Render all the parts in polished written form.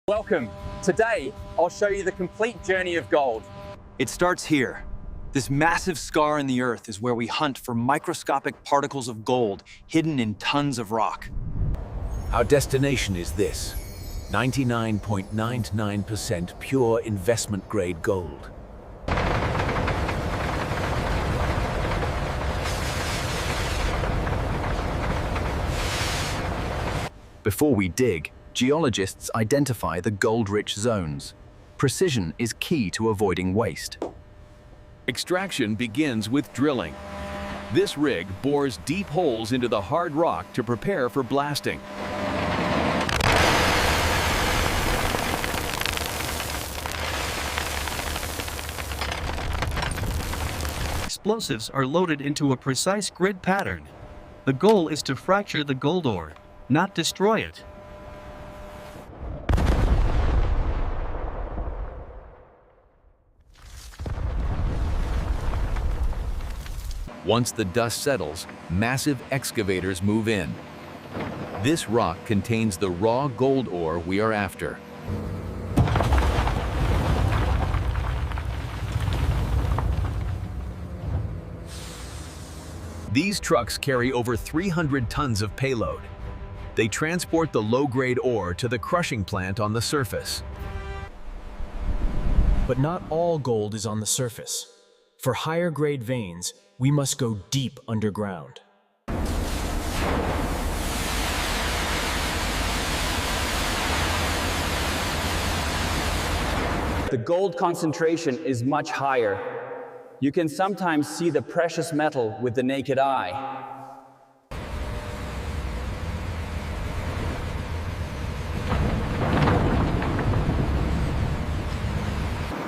Welcome. Today, I'll show you the complete journey of gold. It starts here. This massive scar in the earth is where we hunt for microscopic particles of gold hidden in tons of rock. Our destination is this: 99.99% pure investment-grade gold. Before we dig, geologists identify the gold-rich zones. Precision is key to avoiding waste. Extraction begins with drilling. This rig bores deep holes into the hard rock to prepare for blasting. Explosives are loaded into a precise grid pattern. The goal is to fracture the gold ore, not destroy it. Once the dust settles, massive excavators move in. This rock contains the raw gold ore we are after. These trucks carry over 300 tons of payload. They transport the low-grade ore to the crushing plant on the surface. But not all gold is on the surface. For higher-grade veins, we must go deep underground. The gold concentration is much higher. You can sometimes see the precious metal with the naked eye.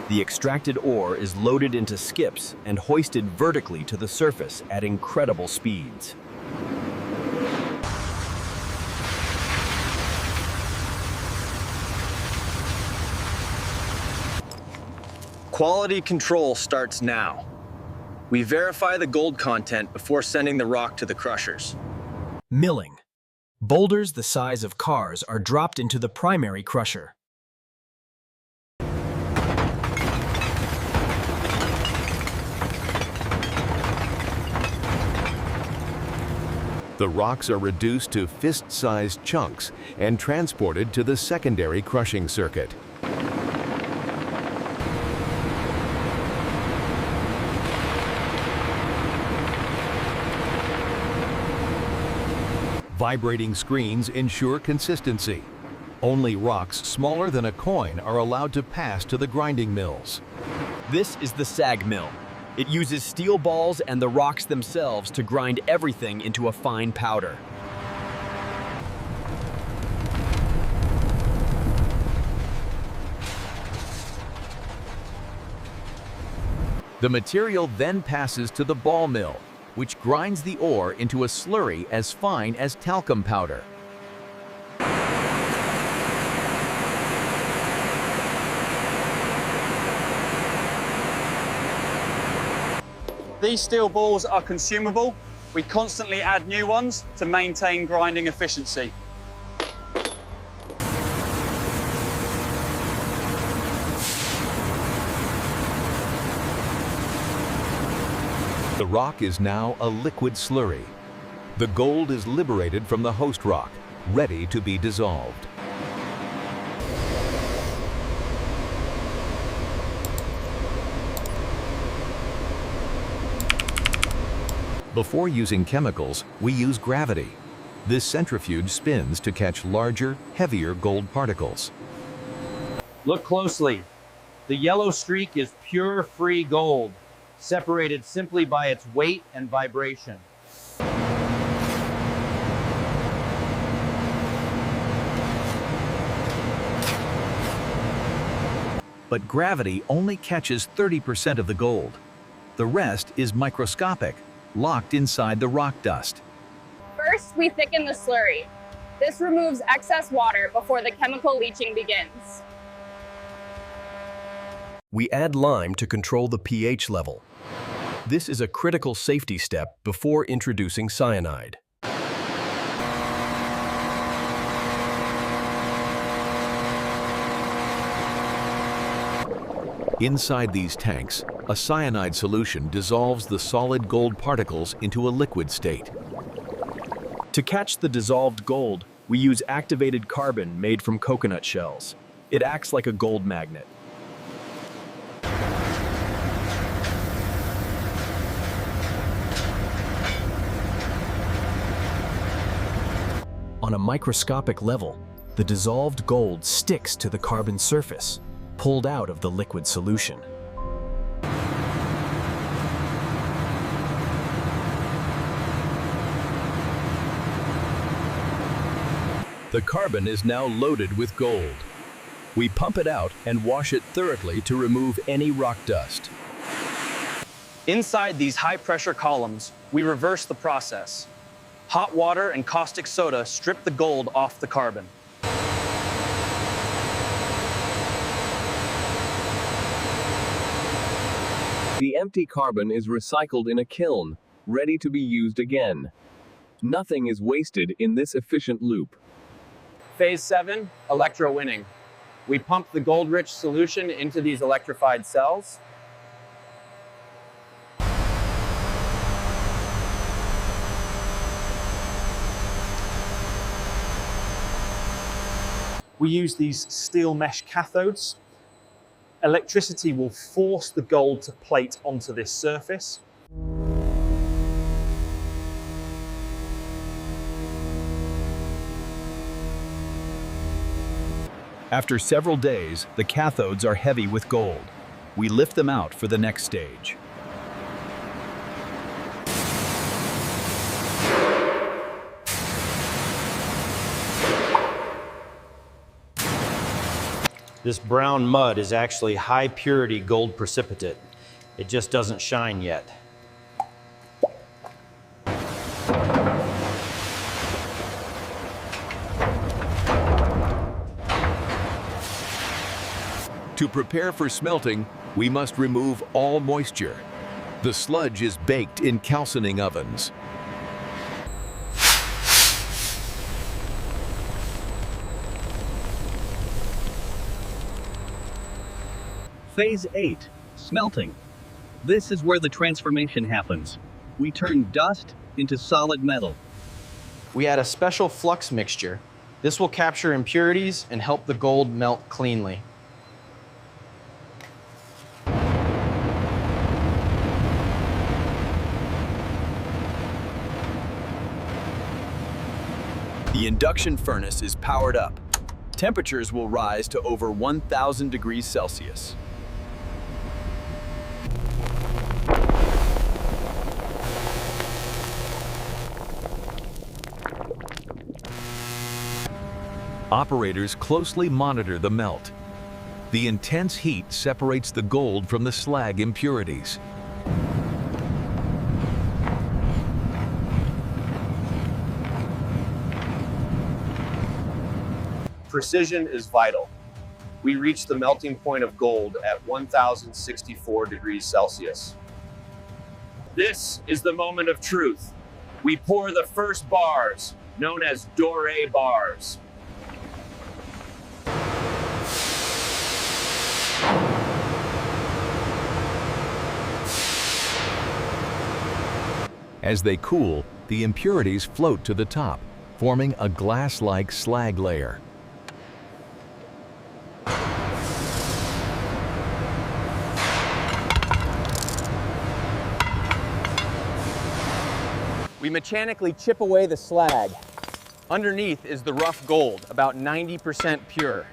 The extracted ore is loaded into skips and hoisted vertically to the surface at incredible speeds. Quality control starts now. We verify the gold content before sending the rock to the crushers. Milling. Boulders the size of cars are dropped into the primary crusher. The rocks are reduced to fist-sized chunks and transported to the secondary crushing circuit. Vibrating screens ensure consistency. Only rocks smaller than a coin are allowed to pass to the grinding mills. This is the SAG mill. It uses steel balls and the rocks themselves to grind everything into a fine powder. The material then passes to the ball mill, which grinds the ore into a slurry as fine as talcum powder. These steel balls are consumable. We constantly add new ones to maintain grinding efficiency. The rock is now a liquid slurry. The gold is liberated from the host rock, ready to be dissolved. Before using chemicals, we use gravity. This centrifuge spins to catch larger, heavier gold particles. Look closely. The yellow streak is pure free gold, separated simply by its weight and vibration. But gravity only catches 30% of the gold. The rest is microscopic, locked inside the rock dust. First, we thicken the slurry. This removes excess water before the chemical leaching begins. We add lime to control the pH level. This is a critical safety step before introducing cyanide. Inside these tanks, a cyanide solution dissolves the solid gold particles into a liquid state. To catch the dissolved gold, we use activated carbon made from coconut shells. It acts like a gold magnet. On a microscopic level, the dissolved gold sticks to the carbon surface, pulled out of the liquid solution. The carbon is now loaded with gold. We pump it out and wash it thoroughly to remove any rock dust. Inside these high-pressure columns, we reverse the process. Hot water and caustic soda strip the gold off the carbon. The empty carbon is recycled in a kiln, ready to be used again. Nothing is wasted in this efficient loop. Phase 7, electrowinning. We pump the gold-rich solution into these electrified cells. We use these steel mesh cathodes. Electricity will force the gold to plate onto this surface. After several days, the cathodes are heavy with gold. We lift them out for the next stage. This brown mud is actually high purity gold precipitate. It just doesn't shine yet. To prepare for smelting, we must remove all moisture. The sludge is baked in calcining ovens. Phase 8, smelting. This is where the transformation happens. We turn dust into solid metal. We add a special flux mixture. This will capture impurities and help the gold melt cleanly. The induction furnace is powered up. Temperatures will rise to over 1,000 degrees Celsius. Operators closely monitor the melt. The intense heat separates the gold from the slag impurities. Precision is vital. We reach the melting point of gold at 1,064 degrees Celsius. This is the moment of truth. We pour the first bars, known as Doré bars. As they cool, the impurities float to the top, forming a glass-like slag layer. We mechanically chip away the slag. Underneath is the rough gold, about 90% pure.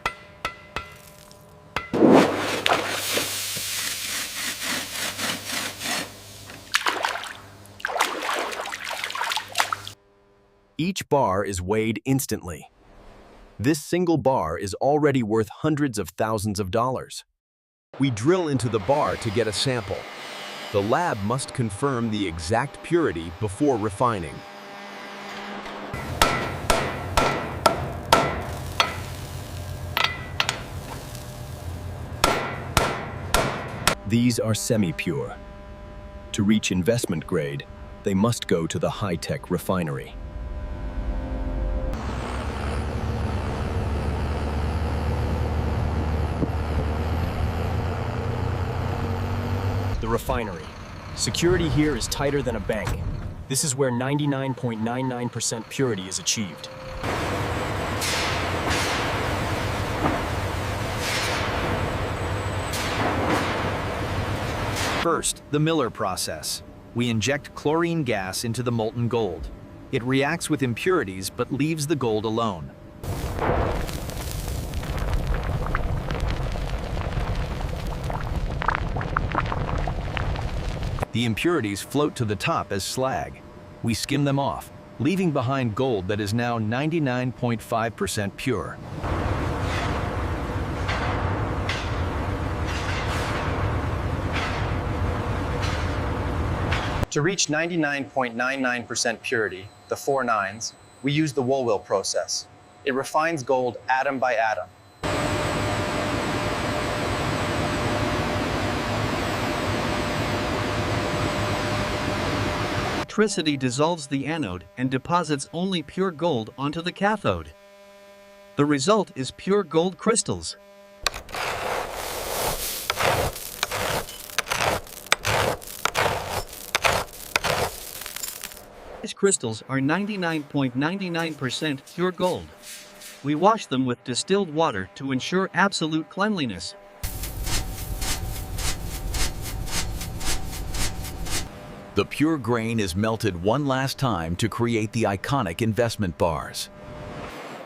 Each bar is weighed instantly. This single bar is already worth hundreds of thousands of dollars. We drill into the bar to get a sample. The lab must confirm the exact purity before refining. These are semi-pure. To reach investment grade, they must go to the high-tech refinery. the refinery. Security here is tighter than a bank. This is where 99.99% purity is achieved. First, the Miller process. We inject chlorine gas into the molten gold. It reacts with impurities but leaves the gold alone. The impurities float to the top as slag. We skim them off, leaving behind gold that is now 99.5% pure. To reach 99.99% purity, the 4 nines, we use the Woolwell process. It refines gold atom by atom. Electricity dissolves the anode and deposits only pure gold onto the cathode. The result is pure gold crystals. These crystals are 99.99% pure gold. We wash them with distilled water to ensure absolute cleanliness. The pure grain is melted one last time to create the iconic investment bars.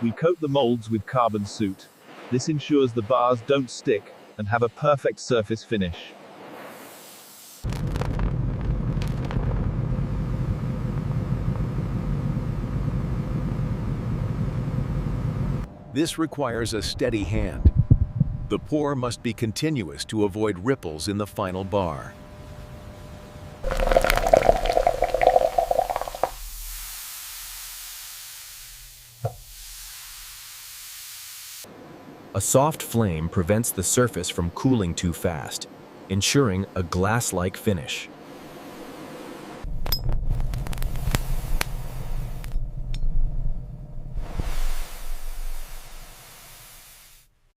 We coat the molds with carbon soot. This ensures the bars don't stick and have a perfect surface finish. This requires a steady hand. The pour must be continuous to avoid ripples in the final bar. A soft flame prevents the surface from cooling too fast, ensuring a glass-like finish.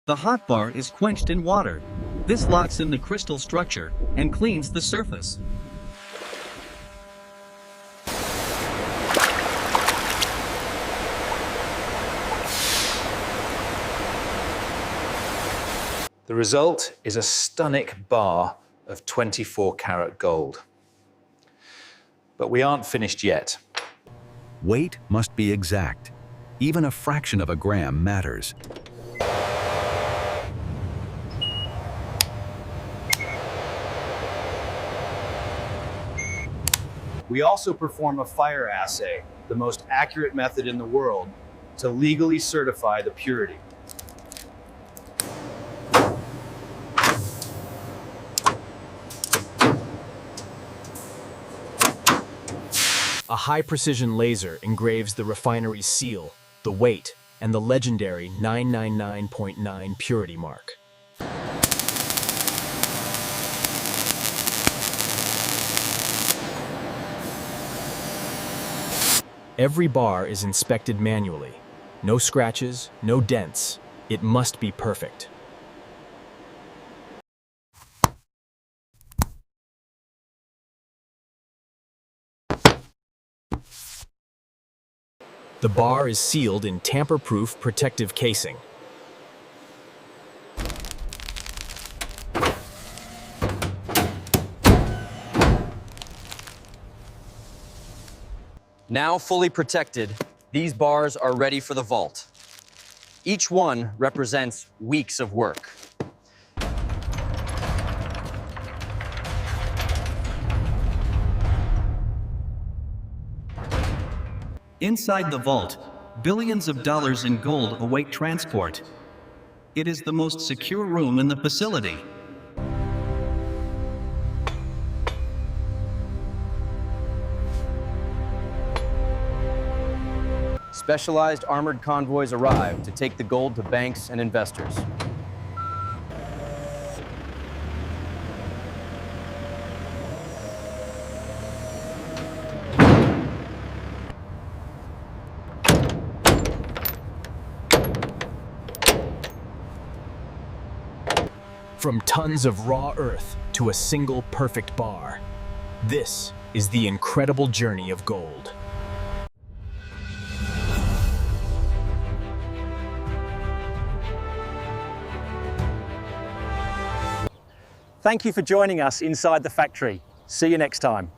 The hot bar is quenched in water. This locks in the crystal structure and cleans the surface. The result is a stunning bar of 24-karat gold. But we aren't finished yet. Weight must be exact. Even a fraction of a gram matters. We also perform a fire assay, the most accurate method in the world, to legally certify the purity. A high-precision laser engraves the refinery's seal, the weight, and the legendary 999.9 purity mark. Every bar is inspected manually. No scratches, no dents. It must be perfect. The bar is sealed in tamper-proof protective casing. Now fully protected, these bars are ready for the vault. Each one represents weeks of work. Inside the vault, billions of dollars in gold await transport. It is the most secure room in the facility. Specialized armored convoys arrive to take the gold to banks and investors. From tons of raw earth to a single perfect bar. This is the incredible journey of gold. Thank you for joining us inside the factory. See you next time.